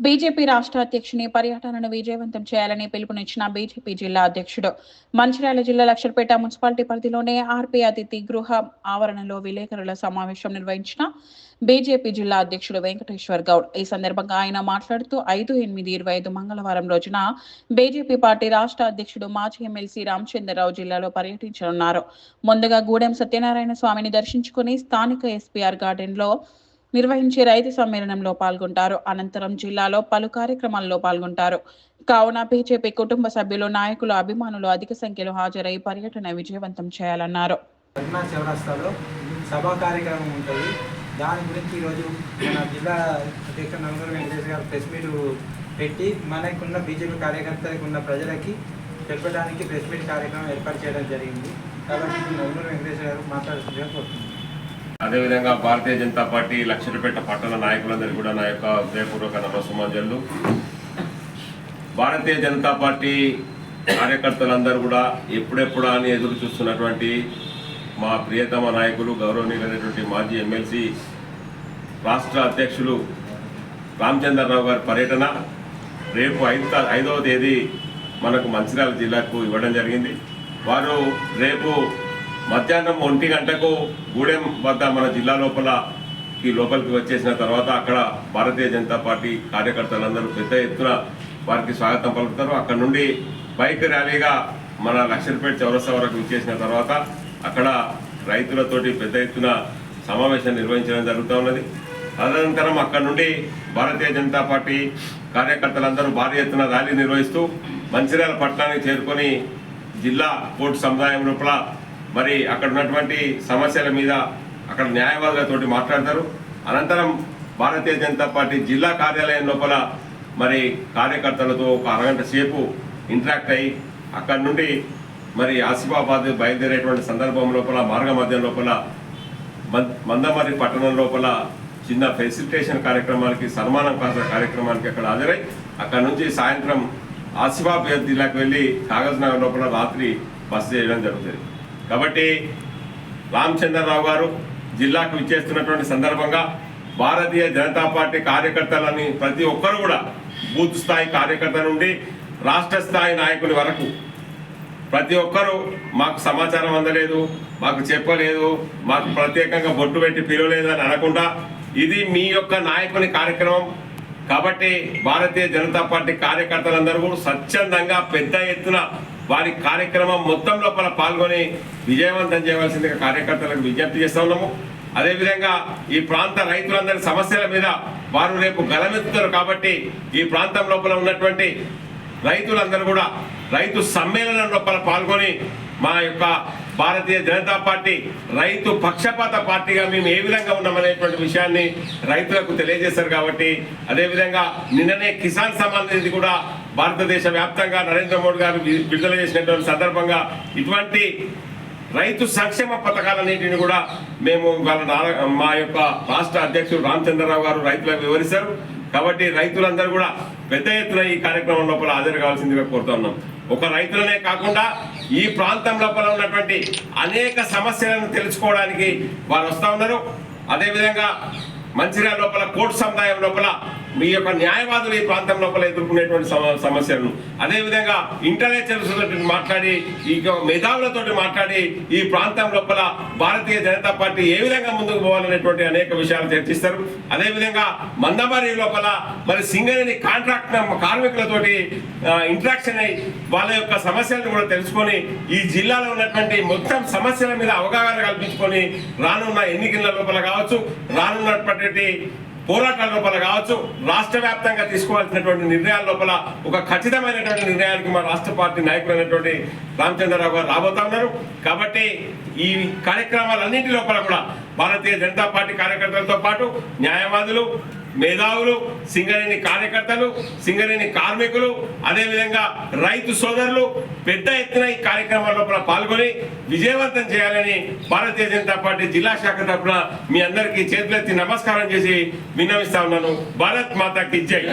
BJP రాష్ట్ర అధ్యక్షుని పర్యటనను విజయవంతం చేయాలని పిలుపునిచ్చిన బీజేపీ జిల్లా అధ్యక్షుడు మంచిర్యాల జిల్లా లక్షలపేట మున్సిపాలిటీ పరిధిలోని ఆర్పీ అతిథి గృహ ఆవరణలో విలేకరుల సమావేశం నిర్వహించిన బీజేపీ జిల్లా అధ్యక్షుడు వెంకటేశ్వర్ గౌడ్. ఈ సందర్భంగా ఆయన మాట్లాడుతూ 5/8/25 మంగళవారం రోజున బీజేపీ పార్టీ రాష్ట్ర అధ్యక్షుడు మాజీ ఎమ్మెల్సీ రామచంద్రరావు జిల్లాలో పర్యటించనున్నారు. ముందుగా గూడెం సత్యనారాయణ స్వామిని దర్శించుకుని స్థానిక ఎస్పీఆర్ గార్డెన్ లో నిర్వహించే రైతు సమ్మేళనంలో పాల్గొంటారు. అనంతరం జిల్లాలో పలు కార్యక్రమాల్లో పాల్గొంటారు. కావున బీజేపీ కుటుంబ సభ్యులు, నాయకులు, అభిమానులు అధిక సంఖ్యలో హాజరై పర్యటన విజయవంతం చేయాలన్నారు. సభా కార్యక్రమం ఉంటుంది. దాని గురించి ఈరోజు మన జిల్లా అధ్యక్షుడు నందమూరి వెంకటేశ్వర గారు ప్రెస్ మీట్ పెట్టి మనకున్న బీజేపీ కార్యకర్తలకు ఉన్న ప్రజలకి చెప్పడానికి ప్రెస్ మీట్ కార్యక్రమం ఏర్పాటు చేయడం జరిగింది. కాబట్టి నందమూరి వెంకటేశ్వర గారు మాట్లాడుతుందని కోరుతున్నాను. అదేవిధంగా భారతీయ జనతా పార్టీ లక్షలపేట పట్టణ నాయకులందరికీ కూడా నా యొక్క హృదయపూర్వక నమస్సుమాంజలు. భారతీయ జనతా పార్టీ కార్యకర్తలందరూ కూడా ఎప్పుడెప్పుడా అని ఎదురు చూస్తున్నటువంటి మా ప్రియతమ నాయకులు, గౌరవనీయులైనటువంటి మాజీ ఎమ్మెల్సీ రాష్ట్ర అధ్యక్షులు రామచంద్రరావు గారి పర్యటన రేపు 5వ తేదీ మనకు మంచిర్యాల జిల్లాకు ఇవ్వడం జరిగింది. వారు రేపు మధ్యాహ్నం 1 గంటకు గూడెం వద్ద మన జిల్లా లోపలికి వచ్చేసిన తర్వాత అక్కడ భారతీయ జనతా పార్టీ కార్యకర్తలందరూ పెద్ద ఎత్తున వారికి స్వాగతం పలుకుతారు. అక్కడ నుండి బైక్ ర్యాలీగా మన లక్షలపేట చౌరస్తా వరకు ఇచ్చేసిన తర్వాత అక్కడ రైతులతోటి పెద్ద ఎత్తున సమావేశం నిర్వహించడం జరుగుతూ ఉన్నది. తదనంతరం అక్కడ నుండి భారతీయ జనతా పార్టీ కార్యకర్తలందరూ భారీ ఎత్తున ర్యాలీ నిర్వహిస్తూ మంచిర్యాల పట్టణానికి చేరుకొని జిల్లా కోర్టు సముదాయం లోపల మరి అక్కడ ఉన్నటువంటి సమస్యల మీద అక్కడ న్యాయవాదులతోటి మాట్లాడతారు. అనంతరం భారతీయ జనతా పార్టీ జిల్లా కార్యాలయం లోపల మరి కార్యకర్తలతో ఒక అరగంట సేపు ఇంటరాక్ట్ అయ్యి అక్కడ నుండి మరి ఆసిఫాబాద్ బయలుదేరేటువంటి సందర్భం లోపల మార్గ మధ్యం లోపల మందమర్రి పట్టణం లోపల చిన్న ఫెసిలిటేషన్ కార్యక్రమానికి, సన్మానం కార్యక్రమానికి అక్కడ హాజరై అక్కడ నుంచి సాయంత్రం ఆసిఫాబాద్ జిల్లాకు వెళ్ళి కాగజ్ నగర్ లోపల రాత్రి బస చేయడం జరుగుతుంది. కాబట్టి రామచంద్రరావు గారు జిల్లాకు విచ్చేస్తున్నటువంటి సందర్భంగా భారతీయ జనతా పార్టీ కార్యకర్తలని ప్రతి ఒక్కరు కూడా బూత్ స్థాయి కార్యకర్త నుండి రాష్ట్ర స్థాయి నాయకుని వరకు ప్రతి ఒక్కరూ మాకు సమాచారం అందలేదు, మాకు చెప్పలేదు, మాకు ప్రత్యేకంగా బొట్టు పెట్టి పిలవలేదు అని అనకుండా ఇది మీ యొక్క నాయకుని కార్యక్రమం కాబట్టి భారతీయ జనతా పార్టీ కార్యకర్తలందరూ కూడా స్వచ్ఛందంగా పెద్ద ఎత్తున వారి కార్యక్రమం మొత్తం లోపల పాల్గొని విజయవంతం చేయవలసిందిగా కార్యకర్తలకు విజ్ఞప్తి చేస్తూ ఉన్నాము. అదేవిధంగా ఈ ప్రాంత రైతులందరి సమస్యల మీద వారు రేపు గలమెత్తుతారు కాబట్టి ఈ ప్రాంతం లోపల ఉన్నటువంటి రైతులందరూ కూడా రైతు సమ్మేళనం లోపల పాల్గొని మా యొక్క భారతీయ జనతా పార్టీ రైతు పక్షపాత పార్టీగా మేము ఏ విధంగా ఉన్నామనేటువంటి విషయాన్ని రైతులకు తెలియజేశారు. కాబట్టి అదేవిధంగా నిన్ననే కిసాన్ సమ్మాన్ నిధి కూడా భారతదేశ వ్యాప్తంగా నరేంద్ర మోడీ గారు విడుదల చేసినటువంటి సందర్భంగా ఇటువంటి రైతు సంక్షేమ పథకాలన్నింటినీ కూడా మేము మా యొక్క రాష్ట్ర అధ్యక్షుడు రామచంద్రరావు గారు రైతులకు వివరిస్తారు. కాబట్టి రైతులందరూ కూడా పెద్ద ఎత్తున ఈ కార్యక్రమం లోపల హాజరు కావాల్సిందిగా కోరుతున్నాం. ఒక రైతులనే కాకుండా ఈ ప్రాంతం లోపల ఉన్నటువంటి అనేక సమస్యలను తెలుసుకోవడానికి వారు వస్తూ ఉన్నారు. అదేవిధంగా మంచిర్యాల లోపల కోర్టు సముదాయం లోపల మీ యొక్క న్యాయవాదులు ఈ ప్రాంతం లోపల ఎదుర్కొనేటువంటి సమస్యలను, అదేవిధంగా ఇంటెలిజెన్స్ మాట్లాడి ఈ మేధావులతో మాట్లాడి ఈ ప్రాంతం లోపల భారతీయ జనతా పార్టీ ఏ విధంగా ముందుకు పోవాలనేటువంటి అనేక విషయాలు చర్చిస్తారు. అదేవిధంగా మందమర్రి లోపల మరి సింగరేణి కాంట్రాక్ట్ కార్మికులతోటి ఇంటరాక్షన్ అయ్యి వాళ్ళ యొక్క సమస్యలను కూడా తెలుసుకొని ఈ జిల్లాలో ఉన్నటువంటి మొత్తం సమస్యల మీద అవగాహన కల్పించుకొని రానున్న ఎన్నికల లోపల కావచ్చు, రానున్నటువంటి పోరాటాల లోపల కావచ్చు, రాష్ట్ర వ్యాప్తంగా తీసుకోవాల్సినటువంటి నిర్ణయాల లోపల ఒక ఖచ్చితమైనటువంటి నిర్ణయానికి మా రాష్ట్ర పార్టీ నాయకులైనటువంటి రామచంద్రరావు గారు రాబోతా ఉన్నారు. కాబట్టి ఈ కార్యక్రమాలన్నింటి లోపల కూడా భారతీయ జనతా పార్టీ కార్యకర్తలతో పాటు న్యాయవాదులు, మేధావులు, సింగరేణి కార్యకర్తలు, సింగరేణి కార్మికులు, అదేవిధంగా రైతు సోదరులు పెద్ద ఎత్తున ఈ కార్యక్రమాల లోపల పాల్గొని విజయవంతం చేయాలని భారతీయ జనతా పార్టీ జిల్లా శాఖ తరఫున మీ అందరికీ చేతులెత్తి నమస్కారం చేసి విన్నవిస్తా ఉన్నాను. భారత్ మాతాకి జై.